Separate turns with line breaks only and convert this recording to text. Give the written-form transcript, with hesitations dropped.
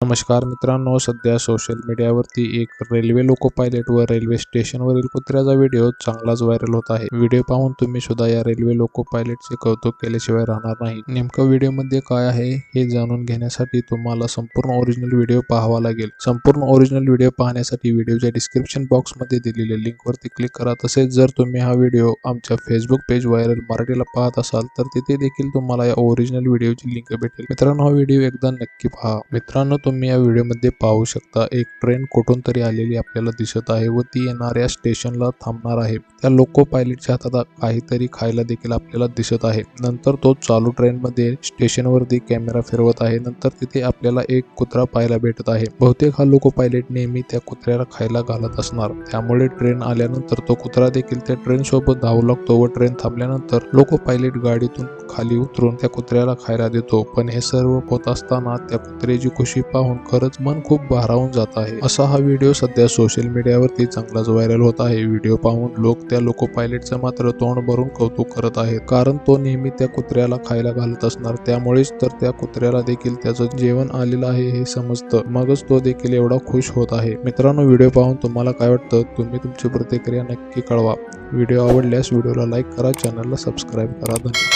नमस्कार मित्रांनो, सध्या सोशल मीडियावरती एक रेल्वे लोको पायलट व रेल्वे स्टेशनवरील कुत्र्याचा व्हिडिओ चांगलाच व्हायरल होत आहे। व्हिडिओ पाहून तुम्ही सुद्धा या रेल्वे लोको पायलटचे कौतुक केल्याशिवाय राहणार नाही। नेमकं व्हिडिओमध्ये काय आहे हे जाणून घेण्यासाठी तुम्हाला संपूर्ण ओरिजिनल व्हिडिओ पाहावा लागेल। संपूर्ण ओरिजिनल व्हिडिओ पाहण्यासाठी व्हिडिओच्या डिस्क्रिप्शन बॉक्समध्ये दिलेल्या लिंकवरती क्लिक करा। तसेच जर तुम्ही हा व्हिडिओ आमच्या फेसबुक पेज व्हायरल मराठीला पाहत असाल तर तिथे देखील तुम्हाला या ओरिजिनल व्हिडिओची लिंक भेटेल। मित्रांनो, हा व्हिडिओ एकदा नक्की पहा। मित्रांनो, तुम्ही या व्हिडिओमध्ये पाहू शकता एक ट्रेन कुठून तरी आलेली आपल्याला दिसत आहे व ती येणाऱ्या स्टेशनला थांबणार आहे। त्या लोको पायलटच्या हातात काहीतरी खायला देखील आपल्याला दिसत आहे। नंतर तो चालू ट्रेन मध्ये स्टेशनवरती कॅमेरा फिरवत आहे। नंतर तिथे आपल्याला एक कुत्रा पाहायला भेटत आहे। बहुतेक हा लोको पायलट नेहमी त्या कुत्र्याला खायला घालत असणार, त्यामुळे ट्रेन आल्यानंतर तो कुत्रा देखील त्या ट्रेन सोबत धावू लागतो व ट्रेन थांबल्यानंतर लोको पायलट गाडीतून खाली उतरून त्या कुत्र्याला खायला देतो। पण हे सर्व होत असताना त्या कुत्र्याची खुशी पाहून खरंच मन खूप भारावून जात आहे। असा हा व्हिडिओ सध्या सोशल मीडियावरती चांगलाच व्हायरल होत आहे। व्हिडिओ पाहून लोक त्या लोको पायलटचं मात्र तोंड भरून कौतुक करत आहेत, कारण तो नेहमी त्या कुत्र्याला खायला घालत असणार, त्यामुळेच तर त्या कुत्र्याला देखील त्याचं जेवण आलेलं आहे हे समजतं, मगच तो देखील एवढा खुश होत आहे। मित्रांनो, व्हिडिओ पाहून तुम्हाला काय वाटतं तुम्ही तुमची प्रतिक्रिया नक्की कळवा। व्हिडिओ आवडल्यास व्हिडिओला लाईक करा, चॅनलला सबस्क्राईब करा। धन्यवाद।